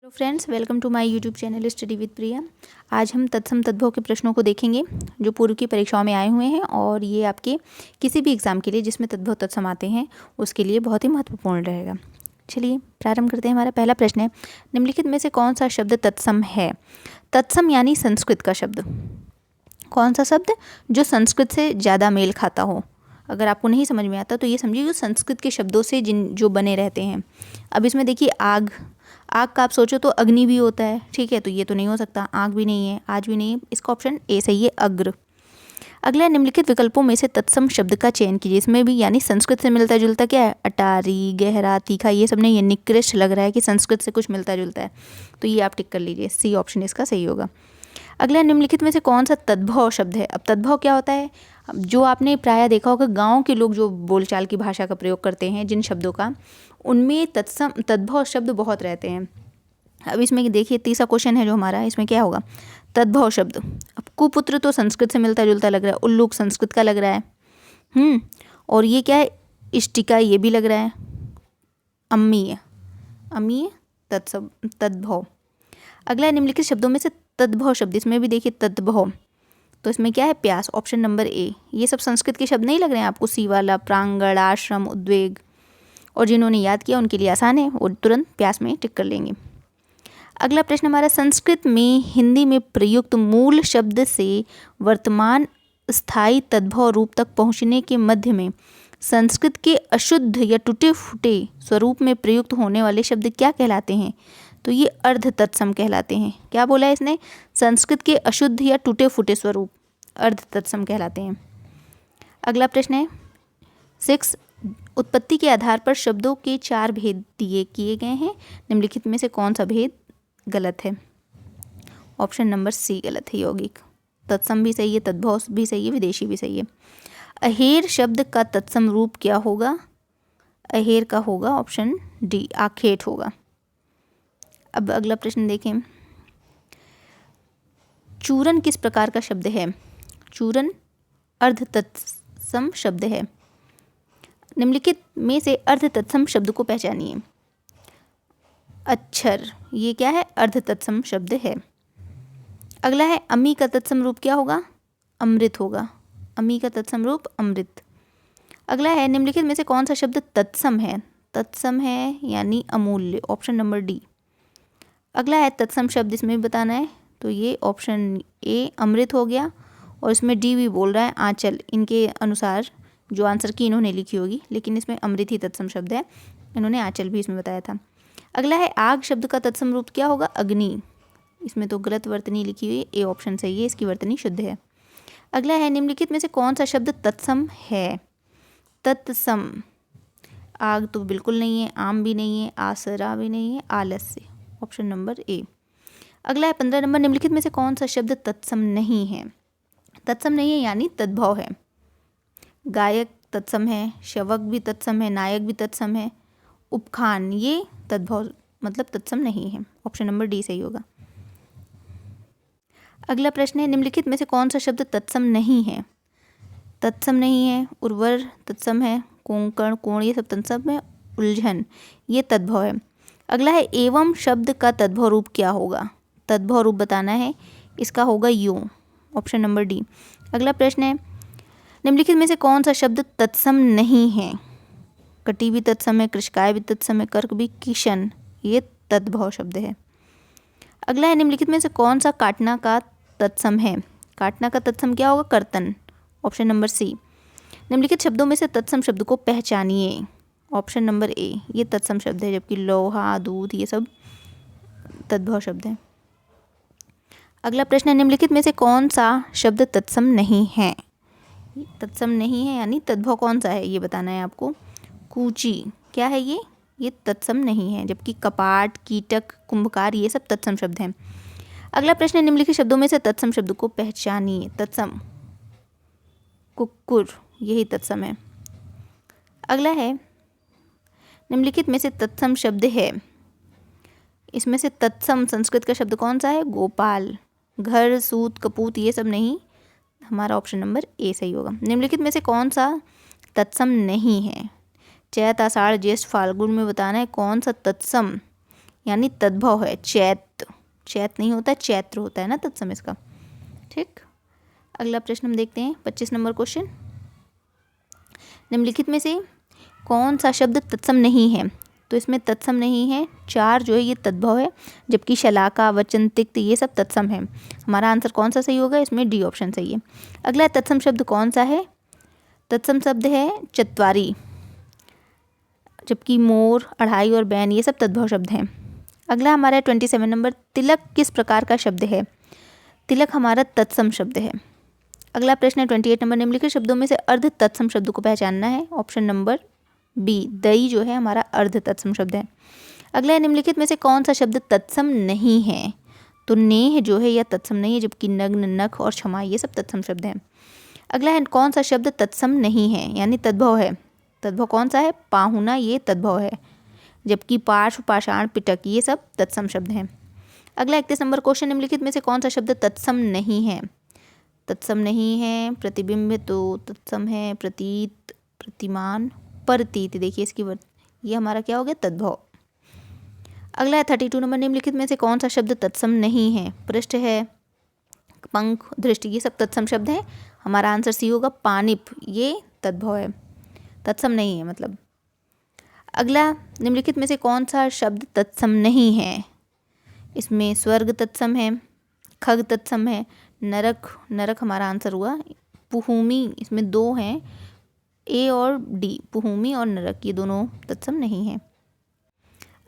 Hello friends, welcome to my YouTube channel study with Priya. आज हम तत्सम तद्भव के प्रश्नों को देखेंगे जो पूर्व की परीक्षाओं में आए हुए हैं और ये आपके किसी भी एग्ज़ाम के लिए जिसमें तद्भव तत्सम आते हैं उसके लिए बहुत ही महत्वपूर्ण रहेगा। चलिए प्रारंभ करते हैं। हमारा पहला प्रश्न है, निम्नलिखित में से कौन सा शब्द तत्सम है? तत्सम यानी संस्कृत का शब्द। कौन सा शब्द जो संस्कृत से ज़्यादा मेल खाता हो? अगर आपको नहीं समझ में आता तो ये समझिए जो संस्कृत के शब्दों से जो बने रहते हैं। अब इसमें देखिए आग का आप सोचो तो अग्नि भी होता है, ठीक है, तो ये तो नहीं हो सकता। आग भी नहीं है, आज भी नहीं है, इसका ऑप्शन ए सही है, अग्र। अगला, निम्नलिखित विकल्पों में से तत्सम शब्द का चयन कीजिए। इसमें भी यानी संस्कृत से मिलता जुलता क्या है? अटारी, गहरा, तीखा, ये सब नहीं, ये निकृष्ट लग रहा है कि संस्कृत से कुछ मिलता जुलता है, तो ये आप टिक कर लीजिए, सी ऑप्शन इसका सही होगा। अगला, निम्नलिखित में से कौन सा तद्भव शब्द है? अब तद्भव क्या होता है? जो आपने प्रायः देखा होगा गांव के लोग जो बोलचाल की भाषा का प्रयोग करते हैं जिन शब्दों का, उनमें तद्भव शब्द बहुत रहते हैं। अब इसमें देखिए तीसरा क्वेश्चन है जो हमारा, इसमें क्या होगा? तद्भव शब्द। अब कुपुत्र तो संस्कृत से मिलता जुलता लग रहा है, उल्लूक संस्कृत का लग रहा है, और ये क्या है? इष्टिका, ये भी लग रहा है। अम्मीय तद्भव। अगला, निम्नलिखित शब्दों में से तद्भव शब्द, इसमें भी देखिए तद्भव, तो इसमें क्या है? प्यास, ऑप्शन नंबर ए। ये सब संस्कृत के शब्द नहीं लग रहे हैं आपको? सीवाला, प्रांगण, आश्रम, उद्वेग, और जिन्होंने याद किया उनके लिए आसान है, वो तुरंत प्यास में टिक कर लेंगे। अगला प्रश्न हमारा, संस्कृत में हिंदी में प्रयुक्त मूल शब्द से वर्तमान स्थायी तद्भव रूप तक पहुँचने के मध्य में संस्कृत के अशुद्ध या टूटे फूटे स्वरूप में प्रयुक्त होने वाले शब्द क्या कहलाते हैं? तो ये अर्ध तत्सम कहलाते हैं। क्या बोला है इसने? संस्कृत के अशुद्ध या टूटे फूटे स्वरूप अर्ध तत्सम कहलाते हैं। अगला प्रश्न है 6, उत्पत्ति के आधार पर शब्दों के 4 भेद दिए किए गए हैं, निम्नलिखित में से कौन सा भेद गलत है? ऑप्शन नंबर सी गलत है, यौगिक। तत्सम भी सही है, तद्भव भी सही है, विदेशी भी सही है। अहेर शब्द का तत्सम रूप क्या होगा? अहेर का होगा ऑप्शन डी, आखेट होगा। अब अगला प्रश्न देखें, चूरन किस प्रकार का शब्द है? चूरन अर्ध तत्सम शब्द है। निम्नलिखित में से अर्ध तत्सम शब्द को पहचानिए। अक्षर, ये क्या है? अर्ध तत्सम शब्द है। अगला है, अम्मी का तत्सम रूप क्या होगा? अमृत होगा। अम्मी का तत्सम रूप अमृत। अगला है, निम्नलिखित में से कौन सा शब्द तत्सम है? तत्सम है यानी अमूल्य, ऑप्शन नंबर डी। अगला है, तत्सम शब्द इसमें बताना है, तो ये ऑप्शन ए अमृत हो गया, और इसमें डी भी बोल रहा है आंचल, इनके अनुसार जो आंसर की इन्होंने लिखी होगी, लेकिन इसमें अमृत ही तत्सम शब्द है, इन्होंने आंचल भी इसमें बताया था। अगला है, आग शब्द का तत्सम रूप क्या होगा? अग्नि। इसमें तो गलत वर्तनी लिखी हुई है, ए ऑप्शन सही है, इसकी वर्तनी शुद्ध है। अगला है, निम्नलिखित में से कौन सा शब्द तत्सम है? तत्सम, आग तो बिल्कुल नहीं है, आम भी नहीं है, आसरा भी नहीं है, आलस्य, ऑप्शन नंबर ए। अगला है 15 नंबर, निम्नलिखित में से कौन सा शब्द तत्सम नहीं है? तत्सम नहीं है यानी तद्भव है। गायक तत्सम है, शवक भी तत्सम है, नायक भी तत्सम है, उपखान ये तद्भव मतलब तत्सम नहीं है, ऑप्शन नंबर डी सही होगा। अगला प्रश्न है, निम्नलिखित में से कौन सा शब्द तत्सम नहीं है? तत्सम नहीं है, उर्वर तत्सम है, कोंकण, कोण, ये सब तत्सम है, उलझन ये तद्भव है। अगला है, एवं शब्द का तद्भव रूप क्या होगा? तद्भव रूप बताना है, इसका होगा यूं, ऑप्शन नंबर डी। अगला प्रश्न है, निम्नलिखित में से कौन सा शब्द तत्सम नहीं है? कटी भी तत्सम है, कृषकाय भी तत्सम है, कर्क भी, किशन ये तद्भव शब्द है। अगला है, निम्नलिखित में से कौन सा काटना का तत्सम है? काटना का तत्सम क्या होगा? कर्तन, ऑप्शन नंबर सी। निम्नलिखित शब्दों में से तत्सम शब्द को पहचानिए, ऑप्शन नंबर ए ये तत्सम शब्द है, जबकि लोहा, दूध ये सब तद्भव शब्द है। अगला प्रश्न है, निम्नलिखित में से कौन सा शब्द तत्सम नहीं है? तत्सम नहीं है यानी तद्भव कौन सा है ये बताना है आपको। कूची क्या है ये तत्सम नहीं है, जबकि कपाट, कीटक, कुंभकार ये सब तत्सम शब्द हैं। अगला प्रश्न है, निम्नलिखित शब्दों में से तत्सम शब्द को पहचानिए। तत्सम, कुक्कुर यही तत्सम है। अगला है, निम्नलिखित में से तत्सम शब्द है, इसमें से तत्सम संस्कृत का शब्द कौन सा है? गोपाल। घर, सूत, कपूत ये सब नहीं, हमारा ऑप्शन नंबर ए सही होगा। निम्नलिखित में से कौन सा तत्सम नहीं है? चैत, आषाढ़, ज्येष्ठ, फाल्गुन में बताना है कौन सा तत्सम यानी तद्भव है। चैत नहीं होता, चैत्र होता है ना तत्सम इसका। ठीक, अगला प्रश्न हम देखते हैं 25 नंबर क्वेश्चन। निम्नलिखित में से कौन सा शब्द तत्सम नहीं है? तो इसमें तत्सम नहीं है, 4 जो है ये तद्भव है, जबकि शलाका, वचन, तिक्त ये सब तत्सम है। हमारा आंसर कौन सा सही होगा? इसमें डी ऑप्शन सही है। अगला तत्सम शब्द कौन सा है? तत्सम शब्द है चत्वारी, जबकि मोर, अढ़ाई और बैन ये सब तद्भव शब्द हैं। अगला हमारा 27 नंबर, तिलक किस प्रकार का शब्द है? तिलक हमारा तत्सम शब्द है। अगला प्रश्न है 28 नंबर, निम्नलिखित शब्दों में से अर्ध तत्सम शब्द को पहचानना है। ऑप्शन नंबर बी, दई जो है हमारा अर्ध तत्सम शब्द है। अगला है निम्नलिखित में से कौन सा शब्द तत्सम नहीं है? तो नेह जो है यह तत्सम नहीं है, जबकि नग्न, नख और क्षमा ये सब तत्सम शब्द हैं। अगला है कौन सा शब्द तत्सम नहीं है यानी तद्भव है? तद्भव कौन सा है? पाहुना ये तद्भव है, जबकि पार्श्व, पाषाण, पिटक ये सब तत्सम शब्द हैं। अगला 31 नंबर क्वेश्चन, निम्नलिखित में से कौन सा शब्द तत्सम नहीं है? तत्सम नहीं है प्रतिबिंब तो तत्सम है, प्रतीत, प्रतिमान, प्रतीत, देखिए इसकी ये हमारा क्या हो गया? तद्भव। अगला है 32 नंबर, निम्नलिखित में से कौन सा शब्द तत्सम नहीं है? पृष्ठ है, पंख, दृष्टि ये सब तत्सम शब्द हैं। हमारा आंसर सी होगा, पानिप ये तद्भव है, तत्सम नहीं है मतलब। अगला, निम्नलिखित में से कौन सा शब्द तत्सम नहीं है? इसमें स्वर्ग तत्सम है, खग तत्सम है, नरक, नरक हमारा आंसर हुआ। पुहूमी, इसमें 2 हैं, ए और डी, पुहूमी और नरक ये दोनों तत्सम नहीं है।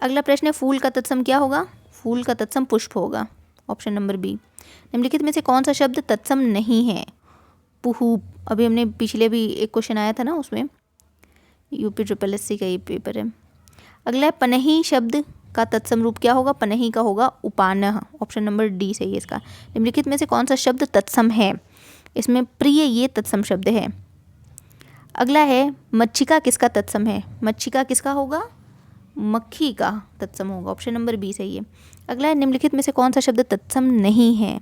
अगला प्रश्न है, फूल का तत्सम क्या होगा? फूल का तत्सम पुष्प होगा। Option number B. निम्नलिखित में से कौन सा शब्द तत्सम नहीं है? पुहूप, अभी हमने पिछले भी एक क्वेश्चन आया था ना, उसमें यूपी SSS का ये पेपर है। अगला है, पनही शब्द का तत्सम रूप क्या होगा? पनही का होगा उपानह। ऑप्शन नंबर डी सही है इसका। निम्नलिखित में से कौन सा शब्द तत्सम है? इसमें प्रिय ये तत्सम शब्द है। अगला है, मच्छिका किसका तत्सम है? मच्छिका किसका होगा? मक्खी का तत्सम होगा। ऑप्शन नंबर बी सही है। अगला है, निम्नलिखित में से कौन सा शब्द तत्सम नहीं है?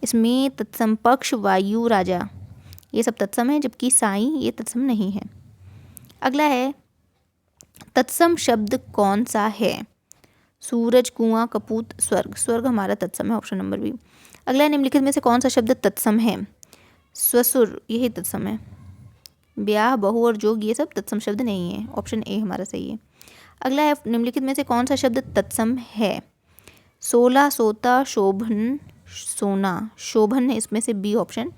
इसमें तत्सम पक्ष, वायु, राजा ये सब तत्सम है, जबकि साई ये तत्सम नहीं है। अगला है, तत्सम शब्द कौन सा है? सूरज, कुआं, कपूत, स्वर्ग, स्वर्ग हमारा तत्सम है। Option number B. अगला है, निम्नलिखित में से कौन सा शब्द तत्सम है? ससुर यही तत्सम है। ब्याह, बहू और जोग ये सब तत्सम शब्द नहीं है। ऑप्शन ए हमारा सही है। अगला है, निम्नलिखित में से कौन सा शब्द तत्सम है? सोला, सोता, शोभन, सोना, शोभन इसमें से बी ऑप्शन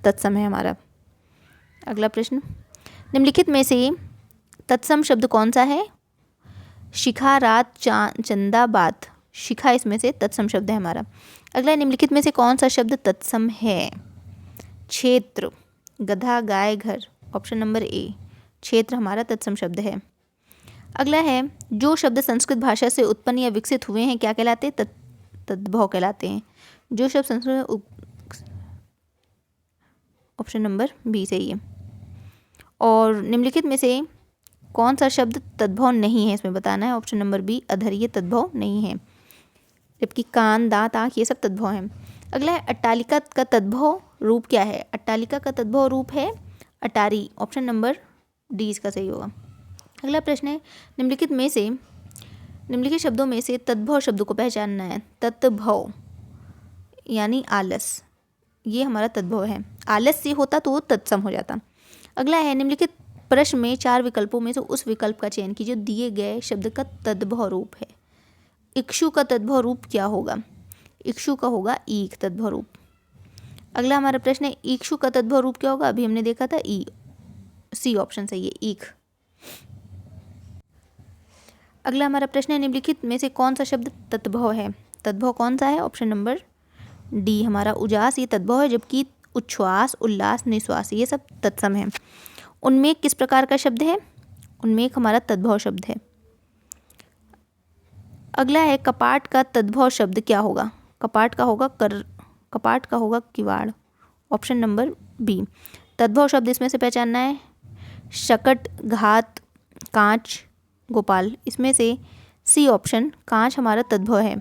तत्सम है हमारा। अगला प्रश्न, निम्नलिखित में से तत्सम शब्द कौन सा है? शिखा, रात, चंदा, बात, शिखा इसमें से तत्सम शब्द है हमारा। अगला, निम्नलिखित में से कौन सा शब्द तत्सम है? क्षेत्र, गधा, गाय, घर। ऑप्शन नंबर ए, क्षेत्र हमारा तत्सम शब्द है। अगला है, जो शब्द संस्कृत भाषा से उत्पन्न या विकसित हुए हैं क्या कहलाते हैं? तद्भव कहलाते हैं। जो शब्द संस्कृत, ऑप्शन नंबर बी सही है। और निम्नलिखित में से कौन सा शब्द तद्भव नहीं है इसमें बताना है। ऑप्शन नंबर बी, अधर ये तद्भव नहीं है, जबकि कान, दांत, आँख ये सब तद्भव हैं। अगला है, अट्टालिका का तद्भव रूप क्या है? अट्टालिका का तद्भव रूप है अटारी। ऑप्शन नंबर डी इसका सही होगा। अगला प्रश्न है, निम्नलिखित शब्दों में से तद्भव शब्द को पहचानना है। तत्भव यानी आलस, ये हमारा तद्भव है। आलस्य होता तो वो तत्सम हो जाता। अगला है, निम्नलिखित प्रश्न में 4 विकल्पों में से उस विकल्प का चयन कीजिए जो दिए गए शब्द का तद्भव रूप है। इक्षु का तद्भव रूप क्या होगा? इक्षु का होगा ईख तद्भव रूप। अगला हमारा प्रश्न है, इक्षु का तद्भव रूप क्या होगा? अभी हमने देखा था ई, सी ऑप्शन सही है, ईख। अगला हमारा प्रश्न है, निम्नलिखित में से कौन सा शब्द तद्भव है? तद्भव कौन सा है? ऑप्शन नंबर डी हमारा उजास ये तद्भव है, जबकि उच्छ्वास, उल्लास, निश्वास ये सब तत्सम है। उन्मेष किस प्रकार का शब्द है? उन्मेष हमारा तद्भव शब्द है। अगला है, कपाट का तद्भव शब्द क्या होगा? कपाट का होगा कपाट का होगा किवाड़। Option number B. तद्भव शब्द इसमें से पहचानना है। शकट, घात, कांच, गोपाल, इसमें से सी ऑप्शन कांच हमारा तद्भव है।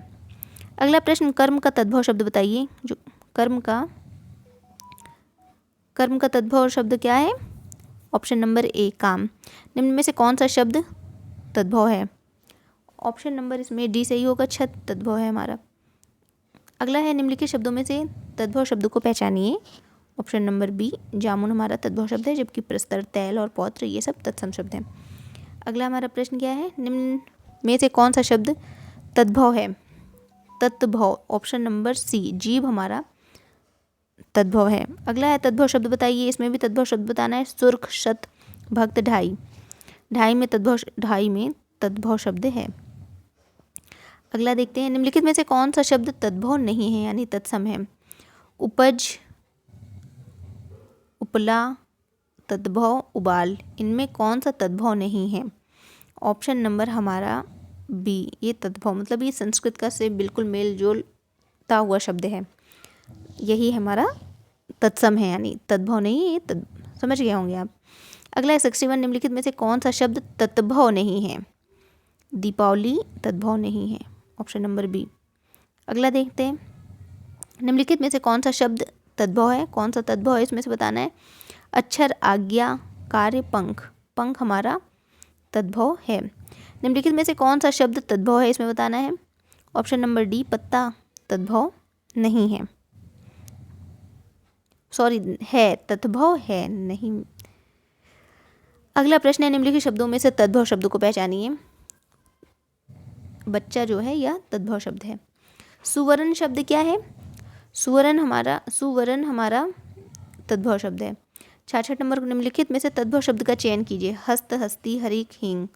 अगला प्रश्न, कर्म का तद्भव शब्द बताइए। जो कर्म का तद्भव शब्द क्या है? ऑप्शन नंबर ए, काम। निम्न में से कौन सा शब्द तद्भव है? ऑप्शन नंबर इसमें डी सही होगा, छत तद्भव है हमारा। अगला है निम्नलिखित शब्दों में से तद्भव शब्द को पहचानिए। ऑप्शन नंबर बी, जामुन हमारा तद्भव शब्द है, जबकि प्रस्तर, तैल और पौत्र ये सब तत्सम शब्द हैं। अगला हमारा प्रश्न क्या है, निम्न में से कौन सा शब्द तद्भव है? तद्भव, ऑप्शन नंबर सी, जीभ हमारा तद्भव है। अगला है तद्भव शब्द बताइए, इसमें भी तद्भव शब्द बताना है। सुर्ख, शत, भक्त, ढाई। ढाई में तद्भव शब्द है। अगला देखते हैं, निम्नलिखित में से कौन सा शब्द तद्भव नहीं है यानी तत्सम है? उपज, उपला, तद्भव, उबाल, इनमें कौन सा तद्भव नहीं है? ऑप्शन नंबर हमारा बी, ये तद्भव मतलब ये संस्कृत का से बिल्कुल मेल जोलता हुआ शब्द है, यही हमारा तत्सम है यानी तद्भव नहीं है, ये समझ गए होंगे आप। अगला है 61, निम्नलिखित में से कौन सा शब्द तद्भव नहीं है? दीपावली तद्भव नहीं है, ऑप्शन नंबर बी। अगला देखते हैं, निम्नलिखित में से कौन सा शब्द तद्भव है? कौन सा तद्भव है इसमें से बताना है। अक्षर, आज्ञा, कार्य, पंख। पंख हमारा तद्भव है। निम्नलिखित में से कौन सा शब्द तद्भव है इसमें बताना है। ऑप्शन नंबर डी, पत्ता तद्भव नहीं है, सॉरी है, तद्भव है नहीं। अगला प्रश्न है, निम्नलिखित शब्दों में से तद्भव शब्द को पहचानिए। बच्चा जो है यह तद्भव शब्द है। सुवर्ण शब्द क्या है? सुवर्ण हमारा तद्भव शब्द है। 66 नंबर, निम्नलिखित में से तद्भव शब्द का चयन कीजिए। हस्त, हस्ती, हरिक, हींग।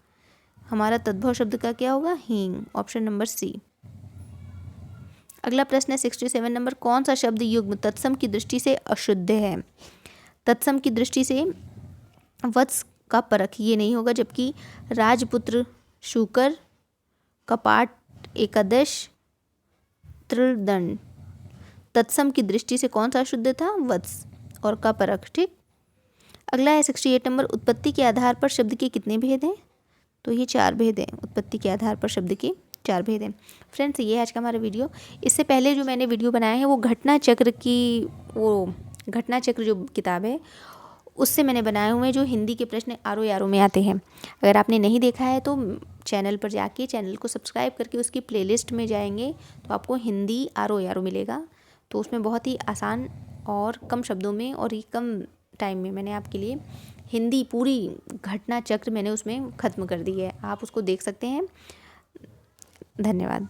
हमारा तद्भव शब्द का क्या होगा? हींग, ऑप्शन नंबर सी। अगला प्रश्न है 67 नंबर, कौन सा शब्द युग्म तत्सम की दृष्टि से अशुद्ध है? तत्सम की दृष्टि से वत्स का परख ये नहीं होगा, जबकि राजपुत्र, शूकर, कपाट, एकादश, त्रिदंड। तत्सम की दृष्टि से कौन सा अशुद्ध था? वत्स और का परख, ठीक। अगला है 68 नंबर, उत्पत्ति के आधार पर शब्द के कितने भेद हैं? तो ये 4 भेद हैं। उत्पत्ति के आधार पर शब्द के 4 भेद हैं। फ्रेंड्स, ये आज का हमारा वीडियो। इससे पहले जो मैंने वीडियो बनाया है वो घटना चक्र जो किताब है उससे मैंने बनाए हुए हैं, जो हिंदी के प्रश्न आरो यारो में आते हैं। अगर आपने नहीं देखा है तो चैनल पर जाके चैनल को सब्सक्राइब करके उसकी प्लेलिस्ट में जाएंगे तो आपको हिंदी आरो यारो मिलेगा। तो उसमें बहुत ही आसान और कम शब्दों में और कम टाइम में मैंने आपके लिए हिंदी पूरी घटना चक्र मैंने उसमें ख़त्म कर दी है, आप उसको देख सकते हैं। धन्यवाद।